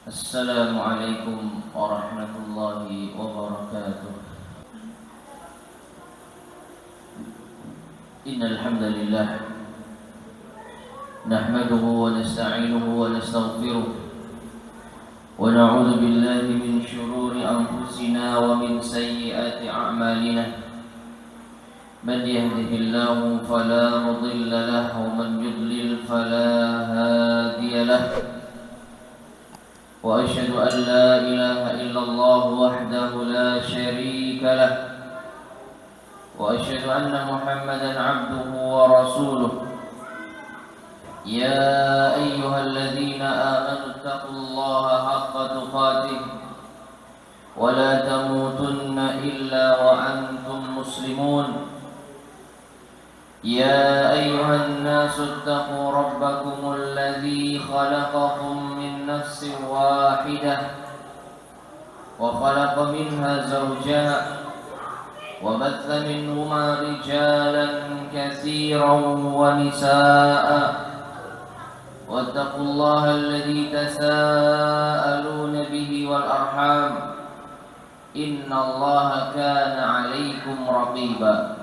السلام عليكم ورحمة الله وبركاته. إن الحمد لله نحمده ونستعينه ونستغفره ونعوذ بالله من شرور أنفسنا ومن سيئات أعمالنا. من يهده الله فلا مضل له ومن يضلل فلا هادي له. وأشهد أن لا إله إلا الله وحده لا شريك له. وأشهد أن محمدا عبده ورسوله. يا أيها الذين آمنوا اتقوا الله حق تقاته ولا تموتن إلا وأنتم مسلمون. يا أيها الناس اتقوا ربكم الذي خلقكم من نفس واحدة وخلق منها زوجها وبث منهما رجالا كثيرا ونساء واتقوا الله الذي تساءلون به والأرحام إن الله كان عليكم رقيبا.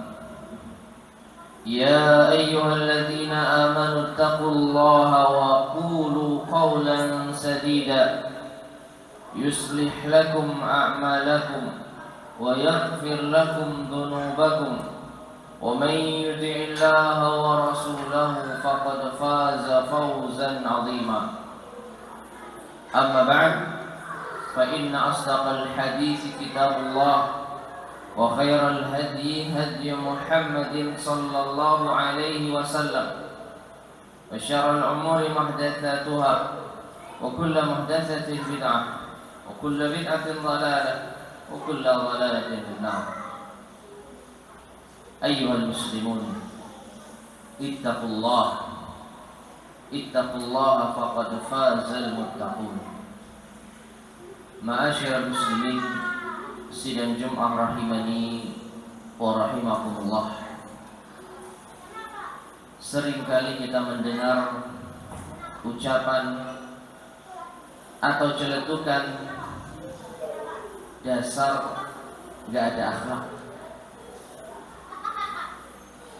يا أيها الذين آمنوا اتقوا الله وقولوا قولا سديدا يصلح لكم أعمالكم ويغفر لكم ذنوبكم ومن يطع الله ورسوله فقد فاز فوزا عظيما. أما بعد فإن أصدق الحديث كتاب الله وخير الهدي هدي محمد صلى الله عليه وسلم وشر الأمور محدثاتها وكل محدثة بدعة وكل بدعة ضلالة وكل ضلالة في النار. أيها المسلمون اتقوا الله فقد فاز المتقون. معاشر المسلمين sidang Jum'ah rahimani wa rahimakumullah. Seringkali kita mendengar ucapan atau celetukan dasar gak ada akhlak,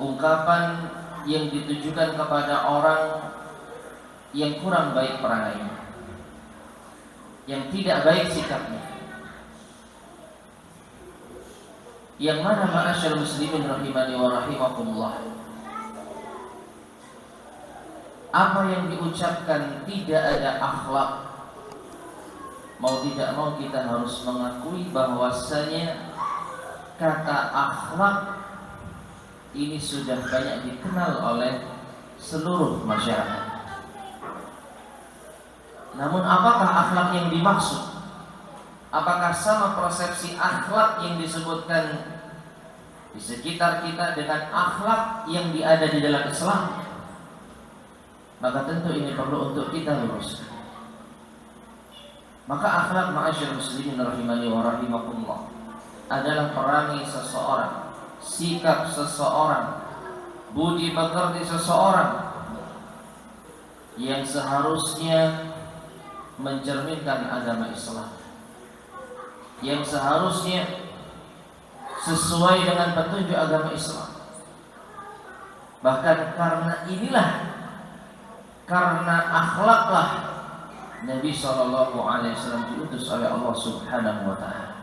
ungkapan yang ditujukan kepada orang yang kurang baik perangainya, yang tidak baik sikapnya, yang mana ma'asyar muslimin rahimani wa rahimakumullah, apa yang diucapkan tidak ada akhlak, mau tidak mau kita harus mengakui bahwasanya kata akhlak ini sudah banyak dikenal oleh seluruh masyarakat. Namun apakah akhlak yang dimaksud? Apakah sama persepsi akhlak yang disebutkan di sekitar kita dengan akhlak yang ada di dalam Islam? Maka tentu ini perlu untuk kita luruskan. Maka akhlak ma'asyar muslimin rahimani wa rahimakumullah adalah perangai seseorang, sikap seseorang, budi pekerti seseorang yang seharusnya mencerminkan agama Islam, yang seharusnya sesuai dengan petunjuk agama Islam. Bahkan karena akhlaklah Nabi SAW diutus oleh Allah Subhanahu wa Ta'ala.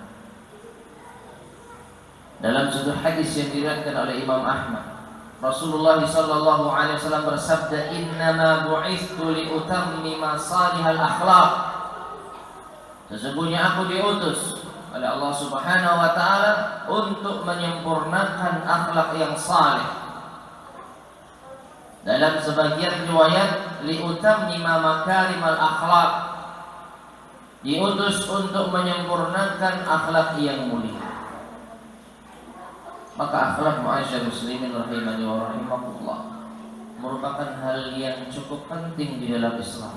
Dalam satu hadis yang diriwayatkan oleh Imam Ahmad, Rasulullah SAW bersabda, "Innama bu'itsu liutammima salihal akhlaq." Sesungguhnya aku diutus oleh Allah Subhanahu wa Ta'ala untuk menyempurnakan akhlak yang saleh. Dalam sebagian riwayat, liutammima makarimal akhlak, diutus untuk menyempurnakan akhlak yang mulia. Maka akhlak ma'asyar muslimin rahimani wa rahimakumullah merupakan hal yang cukup penting di dalam Islam.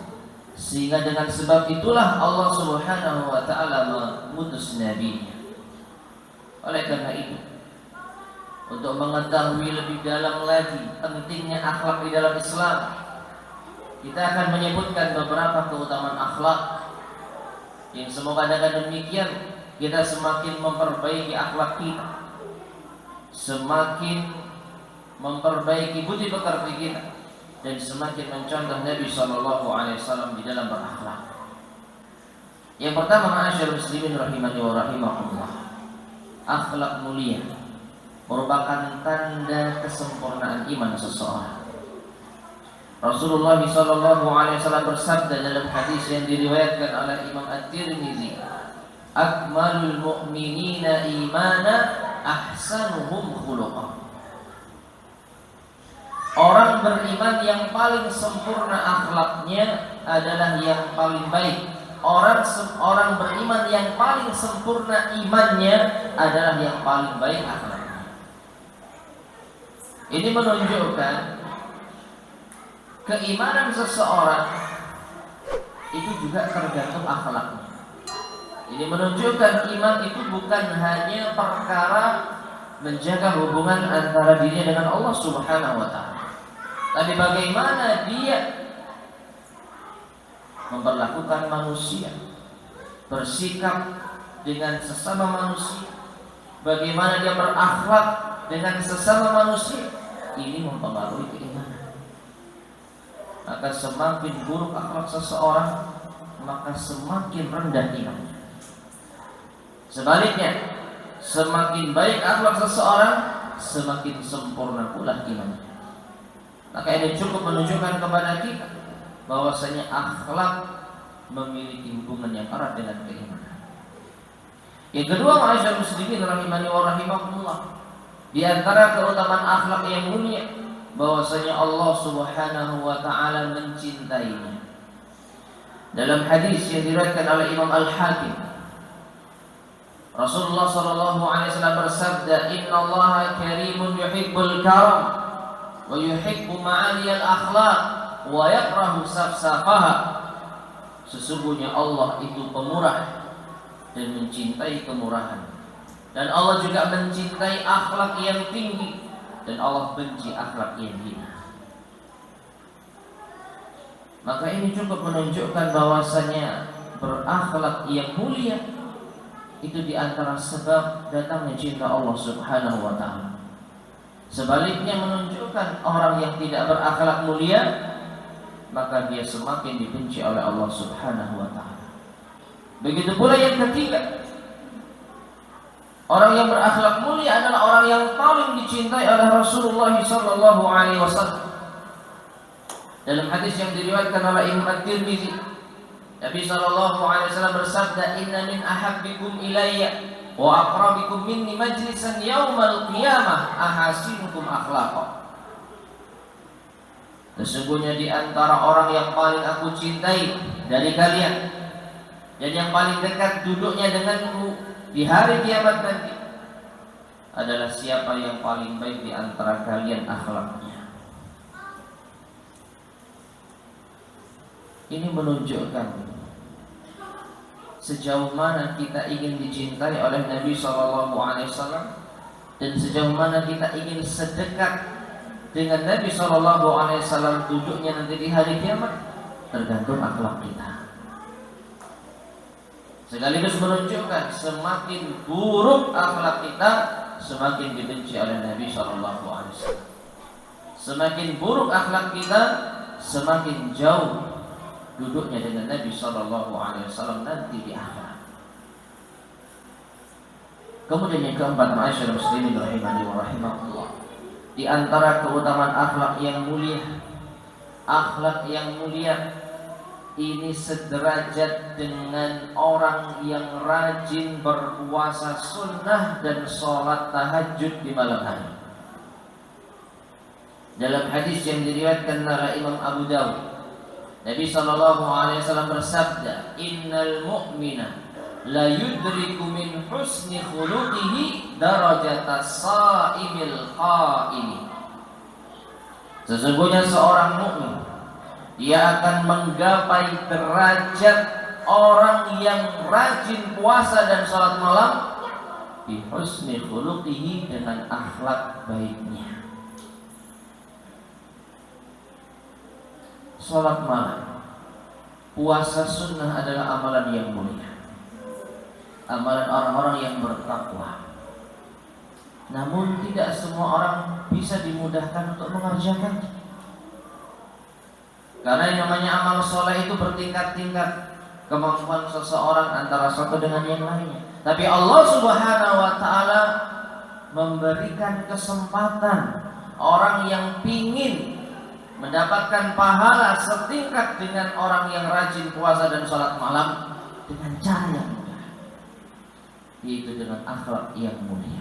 Sehingga dengan sebab itulah Allah Subhanahu wa Ta'ala mengutus Nabi-Nya. Oleh karena itu, untuk mengetahui lebih dalam lagi pentingnya akhlak di dalam Islam, kita akan menyebutkan beberapa keutamaan akhlak Yang semoga dengan demikian kita semakin memperbaiki akhlak kita, semakin memperbaiki budi pekerti kita, dan semakin mencontoh Nabi SAW di dalam berakhlak. Yang pertama, ma'asyar muslimin rahimani wa rahimakumullah, akhlak mulia merupakan tanda kesempurnaan iman seseorang. Rasulullah SAW bersabda dalam hadis yang diriwayatkan oleh Imam At-Tirmizi, akmalul mu'minina imana ahsanuhum khuluqan. Orang beriman yang paling sempurna akhlaknya adalah yang paling baik. Orang beriman yang paling sempurna imannya adalah yang paling baik akhlaknya. Ini menunjukkan keimanan seseorang itu juga tergantung akhlaknya. Ini menunjukkan iman itu bukan hanya perkara menjaga hubungan antara dirinya dengan Allah Subhanahu wa ta'ala, tapi bagaimana dia memperlakukan manusia, bersikap dengan sesama manusia, bagaimana dia berakhlak dengan sesama manusia. Ini mempengaruhi keimanan. Maka semakin buruk akhlak seseorang, maka semakin rendah imannya. Sebaliknya, semakin baik akhlak seseorang, semakin sempurna pula imannya. Maka ini cukup menunjukkan kepada kita bahwasanya akhlak memiliki hubungan yang erat dengan keimanan. Yang kedua, ma'asyar muslimin rahimani wa rahimakumullah, di antara keutamaan akhlak yang mulia bahwasanya Allah Subhanahu wa ta'ala mencintainya. Dalam hadis yang diriwayatkan oleh Imam Al-Hakim, Rasulullah SAW bersabda, innallaha karimun yuhibbul karam wa yuhibbu ma'aliyal akhlaq wa yakrahu safsafaha. Sesungguhnya Allah itu pemurah dan mencintai kemurahan, dan Allah juga mencintai akhlak yang tinggi, dan Allah benci akhlak yang hina. Maka ini cukup menunjukkan bahwasanya berakhlak yang mulia itu diantara sebab datangnya cinta Allah Subhanahu wa ta'ala. Sebaliknya menunjukkan orang yang tidak berakhlak mulia, maka dia semakin dibenci oleh Allah Subhanahu wa ta'ala. Begitu pula yang ketiga, orang yang berakhlak mulia adalah orang yang paling dicintai oleh Rasulullah SAW. Dalam hadis yang diriwayatkan oleh Imam At-Tirmizi, Nabi SAW bersabda, inna min ahabbikum ilayya wa aqrabikum minni majlisan yaumal qiyamah ahasinukum akhlaqa. Sesungguhnya di antara orang yang paling aku cintai dari kalian dan yang paling dekat duduknya denganku di hari kiamat nanti adalah siapa yang paling baik di antara kalian akhlaknya. Ini menunjukkan sejauh mana kita ingin dicintai oleh Nabi SAW dan sejauh mana kita ingin sedekat dengan Nabi SAW duduknya nanti di hari kiamat, tergantung akhlak kita. Sekaligus menunjukkan semakin buruk akhlak kita, semakin dibenci oleh Nabi SAW. Semakin buruk akhlak kita, semakin jauh duduknya dengan Nabi SAW nanti di akhirat. Kemudian yang keempat, ma'asyar muslimin rahimani wa rahimakumullah, di antara keutamaan akhlak yang mulia, akhlak yang mulia ini sederajat dengan orang yang rajin berpuasa sunnah dan sholat tahajud di malam hari. Dalam hadis yang diriwayatkan oleh Imam Abu Dawud, Nabi SAW bersabda, innal mu'mina la yudriku min husni khuluqihi darajatas sa'imil qa'imi. Sesungguhnya seorang mukmin, dia akan menggapai derajat orang yang rajin puasa dan salat malam bi husni khuluqihi, dengan akhlak baiknya. Salat malam, puasa sunnah adalah amalan yang mulia. amalan orang-orang yang bertakwa. Namun tidak semua orang bisa dimudahkan untuk mengerjakan. Karena yang namanya amal soleh itu bertingkat-tingkat kemampuan seseorang antara satu dengan yang lainnya. Tapi Allah Subhanahu wa taala memberikan kesempatan orang yang pingin mendapatkan pahala setingkat dengan orang yang rajin puasa dan sholat malam dengan cara yang mudah, yaitu dengan akhlak yang mulia.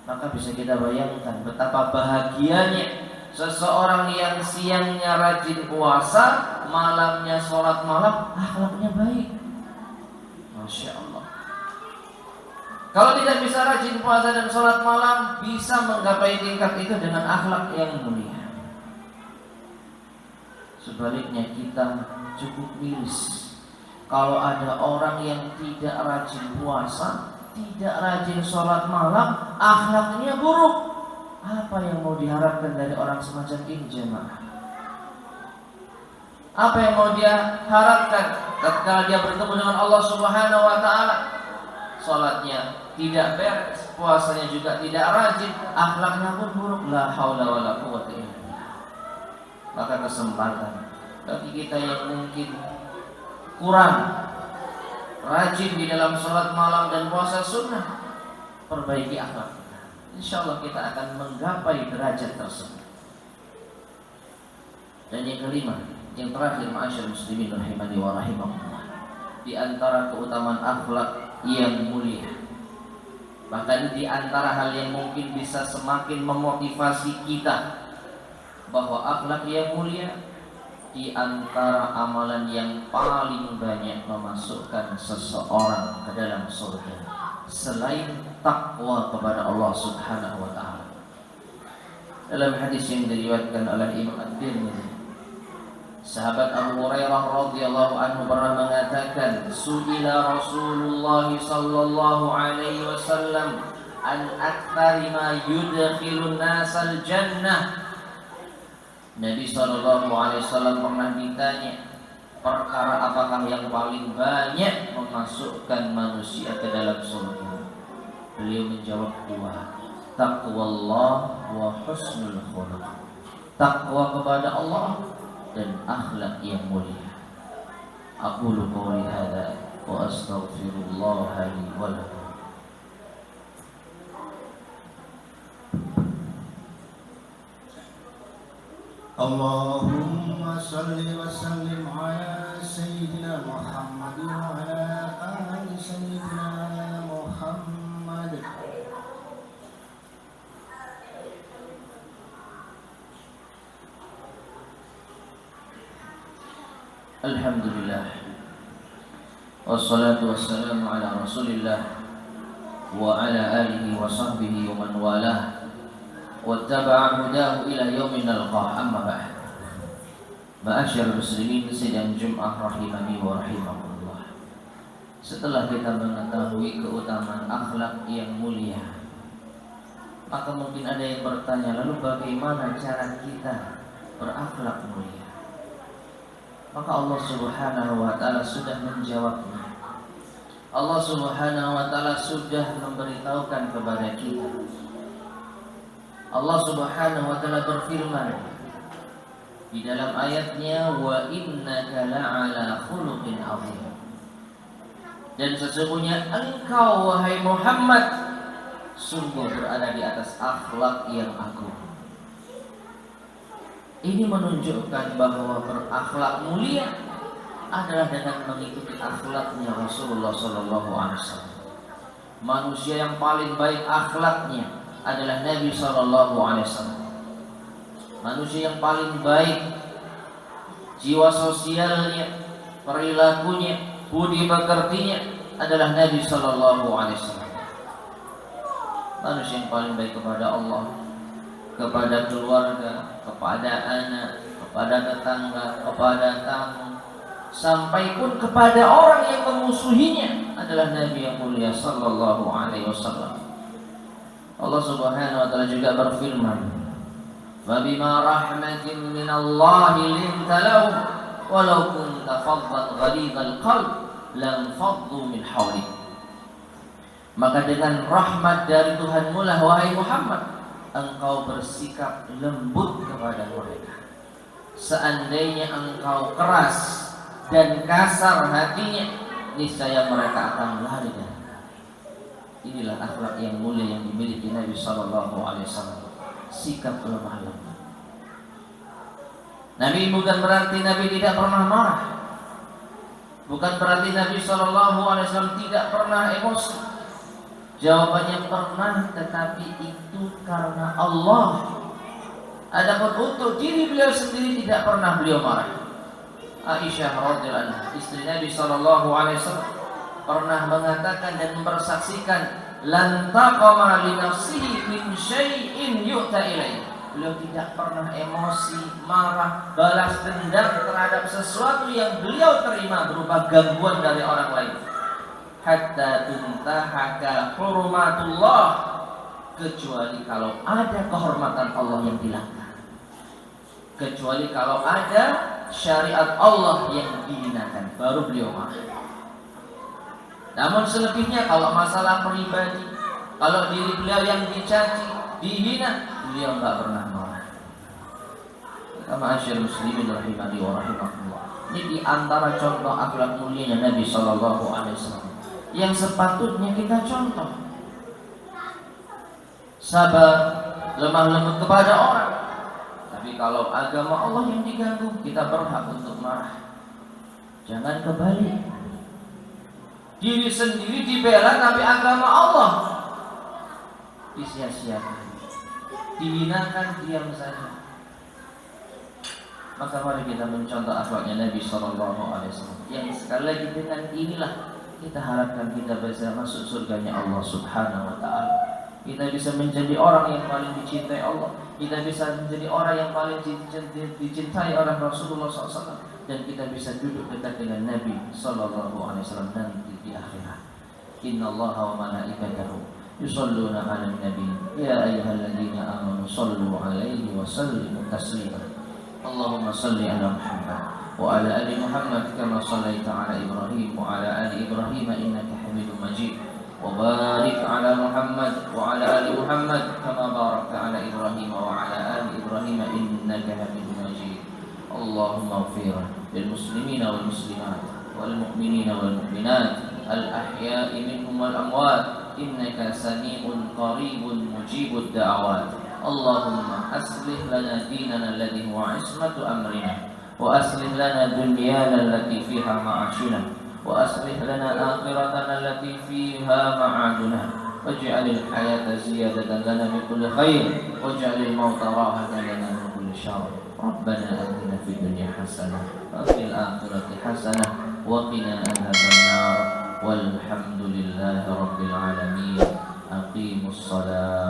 Maka bisa kita bayangkan betapa bahagianya seseorang yang siangnya rajin puasa, malamnya sholat malam, akhlaknya baik. Masya Allah. Kalau tidak bisa rajin puasa dan sholat malam, bisa menggapai tingkat itu dengan akhlak yang mulia. Sebaliknya kita cukup miris kalau ada orang yang tidak rajin puasa, tidak rajin sholat malam, akhlaknya buruk. Apa yang mau diharapkan dari orang semacam ini, jemaah? Apa yang mau dia harapkan ketika dia bertemu dengan Allah Subhanahu wa taala? Sholatnya tidak beres, puasanya juga tidak rajin, akhlaknya pun buruk. La haula wala quwwata illa billah. Maka kesempatan bagi kita yang mungkin kurang rajin di dalam sholat malam dan puasa sunnah, perbaiki akhlak kita. Insya Allah kita akan menggapai derajat tersebut. Dan yang kelima, yang terakhir, ma'asyar muslimin rahimani wa rahimakumullah, di antara keutamaan akhlak yang mulia, bahkan di antara hal yang mungkin bisa semakin memotivasi kita bahwa akhlak yang mulia di antara amalan yang paling banyak memasukkan seseorang ke dalam surga selain takwa kepada Allah Subhanahu wa taala. Dalam hadis yang diriwayatkan oleh Imam At-Tirmidzi, sahabat Abu Hurairah radhiyallahu anhu pernah mengatakan, "Su'ila Rasulullah sallallahu alaihi wasallam an aktsari ma yudkhilun nasal jannah." Nabi sallallahu alaihi wasallam pernah ditanya, perkara apakah yang paling banyak memasukkan manusia ke dalam surga? Beliau menjawab dua, taqwallah wa husnul khuluq. Takwa kepada Allah dan akhlak yang mulia. Aqulu qouli hadza wa astaghfirullah li wa lakum. Allahumma salli wa sallim ala sayyidina Muhammad wa ala ali sayyidina Muhammad. Alhamdulillah, wassalatu wassalamu ala rasulillah wa ala alihi wa sahbihi wa man walah wattaba'a hudahu ila yaumin nalqah, amma ba'd. Ma'asyarul muslimin sidang Jum'ah rahimani wa rahimakumullah. Setelah kita mengetahui keutamaan akhlak yang mulia, maka mungkin ada yang bertanya, lalu bagaimana cara kita berakhlak mulia? Maka Allah Subhanahu wa taala sudah menjawabnya. Allah Subhanahu wa taala sudah memberitahukan kepada kita. Allah Subhanahu wa taala berfirman di dalam ayatnya, wa innaka la'ala khuluqin 'azim. Dan sesungguhnya engkau wahai Muhammad sungguh berada di atas akhlak yang agung. Ini menunjukkan bahwa berakhlak mulia adalah dengan mengikuti akhlaknya Rasulullah sallallahu alaihi wasallam. Manusia yang paling baik akhlaknya adalah Nabi sallallahu alaihi wasallam. Manusia yang paling baik jiwa sosialnya, perilakunya, budi pekertinya adalah Nabi sallallahu alaihi wasallam. Manusia yang paling baik kepada Allah, kepada keluarga, kepada anak, kepada tetangga, kepada tamu, sampai pun kepada orang yang memusuhinya adalah Nabi yang mulia sallallahu alaihi wasallam. Allah Subhanahu wa taala juga berfirman, "Fa bima rahmatin min Allah linta lahum walau kunta faddan ghalidhal qalb lam faddu min hawlik." Maka dengan rahmat dari Tuhanmu lah wahai Muhammad, engkau bersikap lembut kepada mereka. Seandainya engkau keras dan kasar hatinya, niscaya mereka akan lari dari. Inilah akhlak yang mulia yang dimiliki Nabi Sallallahu Alaihi Wasallam. Sikap lemah lembut. Nabi bukan berarti Nabi tidak pernah marah. Bukan berarti Nabi Sallallahu Alaihi Wasallam tidak pernah emosi. Jawabannya pernah, tetapi itu karena Allah. Adapun untuk diri beliau sendiri tidak pernah beliau marah. Aisyah radhiyallahu anha, istri Nabi Sallallahu Alaihi Wasallam, pernah mengatakan dan mempersaksikan, lan taqama li nafsihi min syai'in yu'ta ilaihi. Beliau tidak pernah emosi, marah, balas dendam terhadap sesuatu yang beliau terima berupa gangguan dari orang lain. Hatta tuntahaka hurumatullah, kecuali kalau ada kehormatan Allah yang dilanggar, kecuali kalau ada syariat Allah yang dihinakan, baru beliau marah. Namun selebihnya kalau masalah pribadi, kalau diri beliau yang dicaci, dihina, beliau enggak pernah marah. Ma'asyiral muslimin rahimani wa rahimakumullah. Ini di antara contoh akhlak mulianya Nabi Sallallahu Alaihi Wasallam yang sepatutnya kita contoh. Sabar, lemah lembut kepada orang. Tapi kalau agama Allah yang diganggu, kita berhak untuk marah. Jangan kebalik. Diri sendiri dibela, tapi agama Allah disia-siakan, dihinakan, diam saja. Maka mari kita mencontoh akhlaknya Nabi Sallallahu Alaihi Wasallam. Yang sekali lagi dengan inilah kita harapkan kita bisa masuk surganya Allah Subhanahu Wa Taala. Kita bisa menjadi orang yang paling dicintai Allah. Kita bisa menjadi orang yang paling dicintai oleh Rasulullah SAW. Dan kita bisa duduk dekat dengan Nabi Sallallahu Alaihi Wasallam nanti di akhirat. Inna Allah wa malaikatahu yusalluna 'alan nabi ya ayyuhalladzina amanu sallu 'alaihi wa sallimu taslima. Allahumma salli 'ala Muhammad wa 'ala ali Muhammad kama shallaita 'ala Ibrahim wa 'ala ali Ibrahim innaka Hamidum Majid. Wa barik 'ala Muhammad wa 'ala ali Muhammad kama barakta 'ala Ibrahim wa 'ala ali Ibrahim innaka Hamidum Majid. Allahumma ighfir lil muslimina wal muslimat wal mu'minina wal mu'minat al-ahya'i minhum wal amwat innaka sami'un qaribun mujibud da'awat. Allahumma aslih lana dinana alladhi huwa 'ismatu amrina wa aslih lana dunyana allati fiha ma'ashuna wa aslih lana akhiratana allati fiha ma'aduna waj'alil hayata ziyadatan lana min kulli khair waj'alil mauta rahatan lana min kulli syarr. Rabbana atina fid dunya hasanah wa fil akhirati hasanah wa qina adzaban nar walhamdulillahi rabbil alamin. Aqimus shalah.